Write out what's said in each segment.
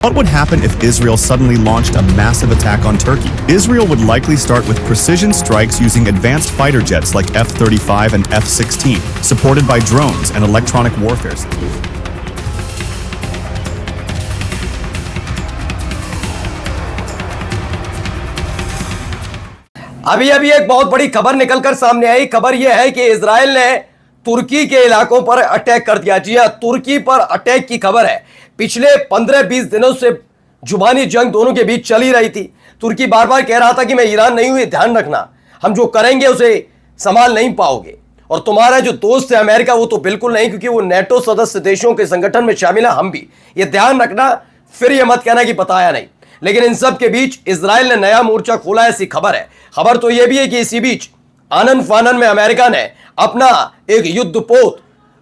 What would happen if Israel suddenly launched a massive attack on Turkey? Israel would likely start with precision strikes using advanced fighter jets like F-35 and F-16, supported by drones and electronic warfare systems. अभी एक बहुत बड़ी खबर निकलकर सामने आई। खबर यह है कि इजराइल ने तुर्की के इलाकों पर अटैक कर दिया। जी हां, तुर्की पर अटैक की खबर है। पिछले 15-20 दिनों से जुबानी जंग दोनों के बीच चली रही थी। तुर्की बार बार कह रहा था कि मैं ईरान नहीं हूं, ये ध्यान रखना, हम जो करेंगे उसे संभाल नहीं पाओगे, और तुम्हारा जो दोस्त है अमेरिका वो तो बिल्कुल नहीं, क्योंकि वो नेटो सदस्य देशों के संगठन में शामिल है, हम भी, ये ध्यान रखना। फिर ये मत कहना कि बताया नहीं। लेकिन इन सब के बीच इजराइल ने नया मोर्चा खोला, ऐसी खबर है। खबर तो यह भी है कि इसी बीच आनन फानन में अमेरिका ने अपना एक युद्धपोत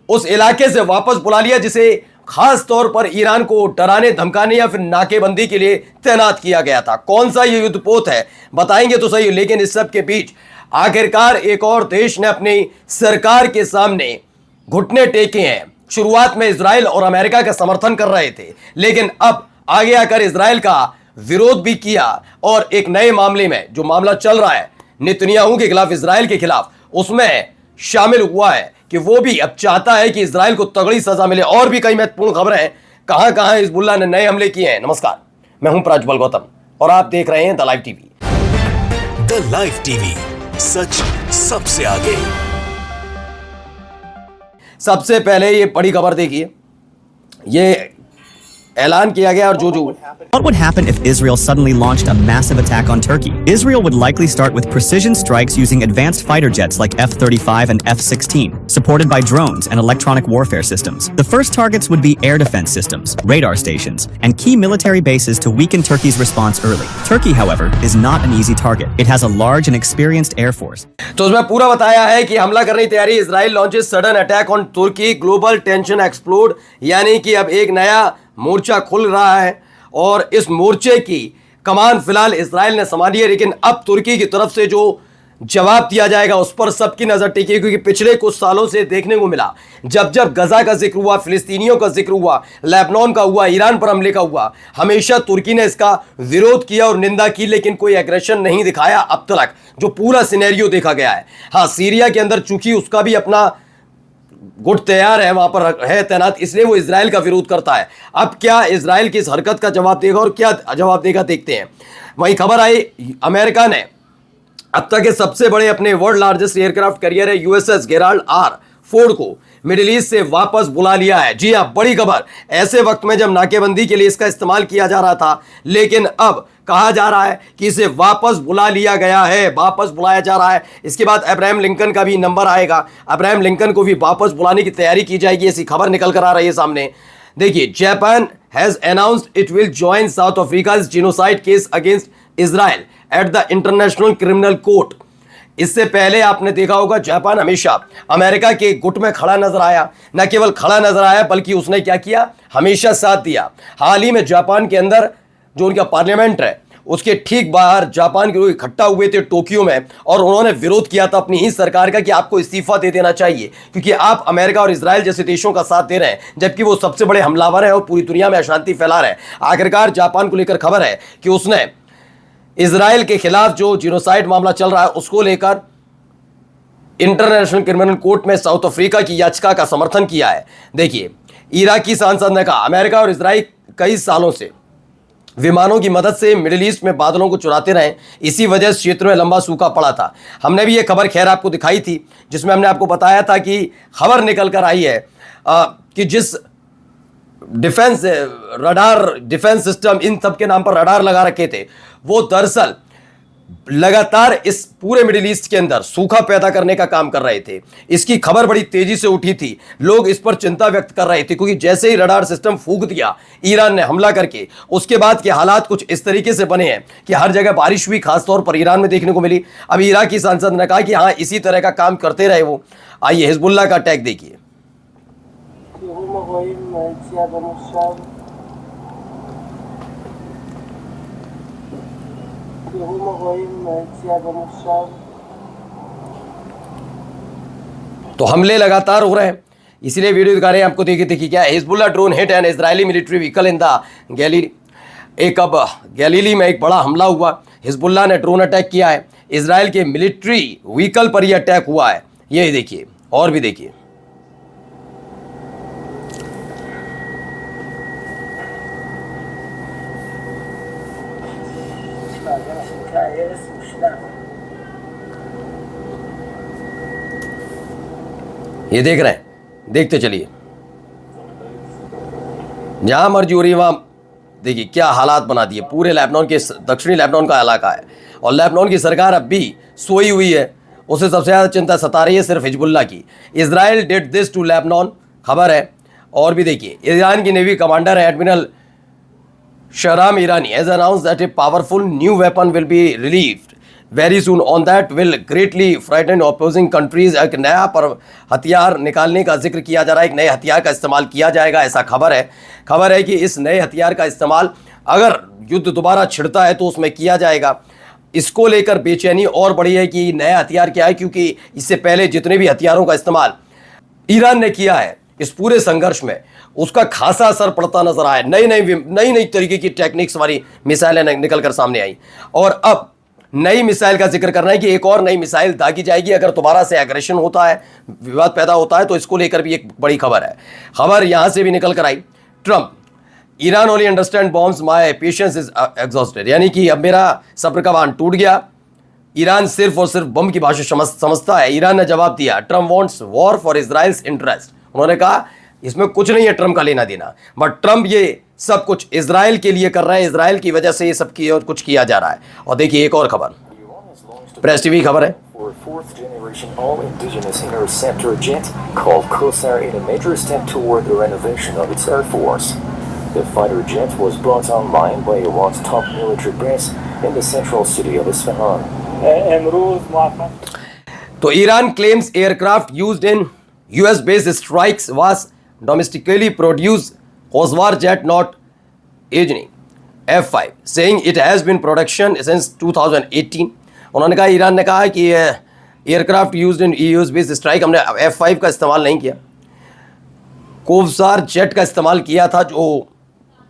उस इलाके से वापस बुला लिया, जिसे खास तौर पर ईरान को डराने धमकाने या फिर नाकेबंदी के लिए तैनात किया गया था। कौन सा ये युद्धपोत है बताएंगे तो सही। लेकिन इस सब के बीच आखिरकार एक और देश ने अपनी सरकार के सामने घुटने टेके हैं। शुरुआत में इजराइल और अमेरिका का समर्थन कर रहे थे, लेकिन अब आगे आकर इजराइल का विरोध भी किया, और एक नए मामले में जो मामला चल रहा है नेतन्याहू के खिलाफ, इजराइल के खिलाफ, उसमें शामिल हुआ है कि वो भी अब चाहता है कि इजराइल को तगड़ी सजा मिले। और भी कई महत्वपूर्ण खबरें, कहां कहां हिजबुल्लाह ने नए हमले किए हैं। नमस्कार, मैं हूं प्रज्वल गौतम और आप देख रहे हैं the live TV. The live TV, सच सबसे आगे। सबसे पहले ये बड़ी खबर देखिए, ये ऐलान किया गया और जो What would happen if Israel suddenly launched a massive attack on Turkey? Israel would likely start with precision strikes using advanced fighter jets like F-35 and F-16, supported by drones and electronic warfare systems. The first targets would be air defense systems, radar stations, and key military bases to weaken Turkey's response early. Turkey, however, is not an easy target. It has a large and experienced air force. तो उसमें पूरा बताया है कि हमला करने की तैयारी। Israel launches sudden attack on Turkey, global tension explode, यानी कि अब एक नया मोर्चा खुल रहा है और इस मोर्चे की कमान फिलहाल इजराइल ने संभाली है। लेकिन अब तुर्की की तरफ से जो जवाब दिया जाएगा उस पर सबकी नजर टिकी है, क्योंकि पिछले कुछ सालों से देखने को मिला, जब जब गजा का जिक्र हुआ, फिलिस्तीनियों का जिक्र हुआ, लेबनान का हुआ, ईरान पर हमले का हुआ, हमेशा तुर्की ने इसका विरोध किया और निंदा की, लेकिन कोई एग्रेशन नहीं दिखाया अब तक, जो पूरा सिनेरियो देखा गया है। हाँ, सीरिया के अंदर चूंकि उसका भी अपना गुट तैयार है, वहां पर है तैनात, इसलिए वो इजराइल का विरोध करता है। अब क्या इजराइल की इस हरकत का जवाब देगा और क्या जवाब देगा, देखते हैं। वहीं खबर आई, अमेरिका ने अब तक के सबसे बड़े अपने वर्ल्ड लार्जेस्ट एयरक्राफ्ट कैरियर है यूएसएस गेराल्ड आर फोर्ड को मिडिल ईस्ट से वापस बुला लिया है। जी हां, बड़ी खबर, ऐसे वक्त में जब नाकेबंदी के लिए इसका इस्तेमाल किया जा रहा था, लेकिन अब कहा जा रहा है कि इसे वापस बुला लिया गया है, वापस बुलाया जा रहा है। इसके बाद अब्राहम लिंकन का भी नंबर आएगा, अब्राहम लिंकन को भी वापस बुलाने की तैयारी की जाएगी, ऐसी खबर निकल कर आ रही है सामने। देखिए, Japan has announced it will join South Africa's genocide case against Israel at the international criminal court. इससे पहले आपने देखा होगा, जापान हमेशा अमेरिका के गुट में खड़ा नजर आया। न केवल खड़ा नजर आया, बल्कि उसने क्या किया, हमेशा साथ दिया। हाल ही में जापान के अंदर जो उनका पार्लियामेंट है, उसके ठीक बाहर जापान के लोग इकट्ठा हुए थे टोक्यो में, और उन्होंने विरोध किया था अपनी ही सरकार का कि आपको इस्तीफा दे देना चाहिए, क्योंकि आप अमेरिका और इजराइल जैसे देशों का साथ दे रहे हैं, जबकि वो सबसे बड़े हमलावर हैं और पूरी दुनिया में अशांति फैला रहे हैं। आखिरकार जापान को लेकर खबर है कि उसने इजराइल के खिलाफ जो जिनोसाइड मामला चल रहा है उसको लेकर इंटरनेशनल क्रिमिनल कोर्ट में साउथ अफ्रीका की याचिका का समर्थन किया है। देखिए, इराकी सांसद ने कहा, अमेरिका और इजराइल कई सालों से विमानों की मदद से मिडिल ईस्ट में बादलों को चुराते रहे, इसी वजह से क्षेत्र में लंबा सूखा पड़ा था। हमने भी ये खबर खैर आपको दिखाई थी, जिसमें हमने आपको बताया था कि खबर निकल कर आई है कि जिस डिफेंस रडार, डिफेंस सिस्टम, इन सब के नाम पर रडार लगा रखे थे, वो दरअसल लगातार इस पूरे मिडिल ईस्ट के अंदर सूखा पैदा करने का काम कर रहे थे। इसकी खबर बड़ी तेजी से उठी थी, लोग इस पर चिंता व्यक्त कर रहे थे, क्योंकि जैसे ही रडार सिस्टम फूंक दिया ईरान ने हमला करके, उसके बाद के हालात कुछ इस तरीके से बने हैं कि हर जगह बारिश हुई, खासतौर पर ईरान में देखने को मिली। अब इराकी सांसद ने कहा कि हाँ, इसी तरह का काम करते रहे वो। आइए हिजबुल्लाह का अटैक देखिए। तो हमले लगातार हो रहे हैं, इसीलिए वीडियो दिखा रहे हैं आपको। देखिए क्या, Hezbollah drone hit an Israeli military vehicle in the Galilee एक अब गैलीली में एक बड़ा हमला हुआ, हिजबुल्लाह ने ड्रोन अटैक किया है, इजराइल के मिलिट्री व्हीकल पर यह अटैक हुआ है। ये देखिए और भी देखिए। ये देख रहे हैं, देखते चलिए, जहां मर्जी हो रही है वहां देखिए क्या हालात बना दिए। पूरे लेबनान के दक्षिणी लेबनान का इलाका है और लेबनान की सरकार अब भी सोई हुई है, उसे सबसे ज़्यादा चिंता सता रही है सिर्फ हिजबुल्लाह की। Israel did this to Lebanon, खबर है। और भी देखिए, ईरान की नेवी कमांडर है admiral Shahram Irani has announced that a powerful new weapon will be relieved very soon on that will greatly frighten opposing countries. एक नया पर हथियार निकालने का जिक्र किया जा रहा है, एक नए हथियार का इस्तेमाल किया जाएगा, ऐसा खबर है कि इस नए हथियार का इस्तेमाल अगर युद्ध दोबारा छिड़ता है तो उसमें किया जाएगा। इसको लेकर बेचैनी और बढ़ी है कि नया हथियार क्या है, क्योंकि इससे पहले जितने भी हथियारों का इस्तेमाल ईरान ने किया है इस पूरे संघर्ष में, उसका खासा असर पड़ता नजर आया। नई तरीके की टेक्निक्स वाली मिसाइलें निकल कर सामने आई और अब नई मिसाइल का जिक्र करना है कि एक और नई मिसाइल दागी जाएगी अगर दोबारा से एग्रेशन होता है, विवाद पैदा होता है, तो इसको लेकर भी एक बड़ी खबर है। खबर यहां से भी निकल कर आई, Trump Iran only understand bombs my patience is exhausted, यानी कि अब मेरा सब्र का बांध टूट गया, ईरान सिर्फ और सिर्फ बम की भाषा समझता है। ईरान ने जवाब दिया, Trump wants war for Israel's interest. उन्होंने कहा इसमें कुछ नहीं है ट्रंप का लेना देना, बट ट्रंप ये सब कुछ इजराइल के लिए कर रहा है, इजराइल की वजह से ये सब कुछ किया जा रहा है। और देखिए एक और खबर, प्रेस टीवी खबर है, for a fourth-generation all-indigenous interceptor jet called Kosar in a major step toward the renovation of its air force. The fighter jet was brought online by Iran's top military base in the central city of Isfahan. तो Iran claims aircraft used in US-based strikes was domestically produced Kosar jet, not Agni F5, saying it has been production since 2018. उन्होंने कहा, Iran ने कहा कि aircraft used in US based strike हमने F5 का इस्तेमाल नहीं किया, कोवसार जेट का इस्तेमाल किया था जो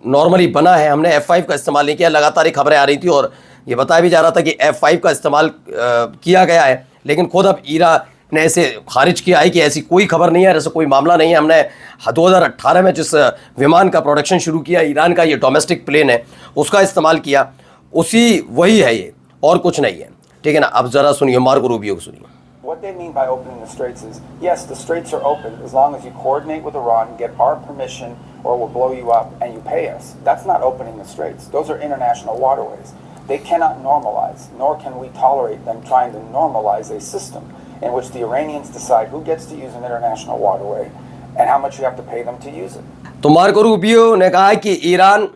नॉर्मली बना है, हमने F5 का इस्तेमाल नहीं किया। लगातार ये खबरें आ रही थी और ये बताया भी जा रहा था कि F5 का इस्तेमाल किया गया है, लेकिन खुद अब ईरान ने ऐसे खारिज किया है कि ऐसी कोई खबर नहीं है, ऐसा कोई मामला नहीं है। हमने 2018 में जिस विमान का प्रोडक्शन शुरू किया, ईरान का ये डोमेस्टिक प्लेन है, उसका इस्तेमाल किया, उसी वही है ये, और कुछ नहीं है। ठीक है ना, अब जरा सुनिए मार्को रूबियो को सुनिए। What they mean by opening the straits is, yes, the straits are open as long as you coordinate with Iran, get our permission, or we'll blow you up and you pay us. That's not opening the straits. Those are international waterways. They cannot normalize, nor can we tolerate them trying to normalize a system in which the Iranians decide who gets to use an international waterway and how much you have to pay them to use it. तो Marco Rubio ने कहा कि Iran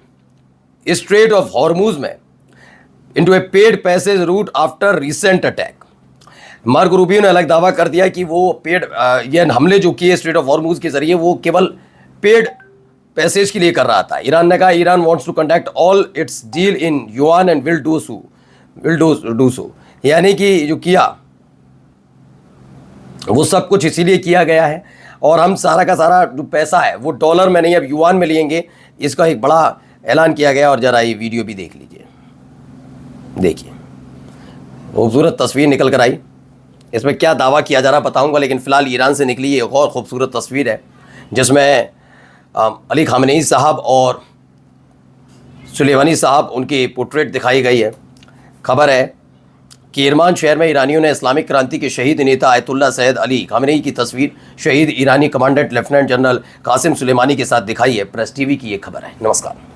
straight of Hormuz में into a paid passage route after recent attack. Marco Rubio ने अलग दावा कर दिया कि वो पेड ये हमले जो किए स्ट्रेट ऑफ हॉर्मुज के जरिए वो केवल पेड पैसेज के लिए कर रहा था। ईरान ने कहा, Iran wants to conduct all its deal in yuan and will do so, यानी कि जो किया वो सब कुछ इसीलिए किया गया है और हम सारा का सारा जो पैसा है वो डॉलर में नहीं अब युआन में लेंगे, इसका एक बड़ा ऐलान किया गया। और जरा ये वीडियो भी देख लीजिए, देखिए खूबसूरत तस्वीर निकल कर आई, इसमें क्या दावा किया जा रहा बताऊंगा, लेकिन फ़िलहाल ईरान से निकली एक और खूबसूरत तस्वीर है जिसमें अली खामनेई साहब और सुलेमानी साहब उनकी पोर्ट्रेट दिखाई गई है। खबर है कि इरमान शहर में ईरानियों ने इस्लामिक क्रांति के शहीद नेता आयतुल्लाह सैयद अली खामनेई की तस्वीर शहीद ईरानी commandant lieutenant general Qasim Soleimani के साथ दिखाई है। प्रेस टीवी की ये खबर है। नमस्कार।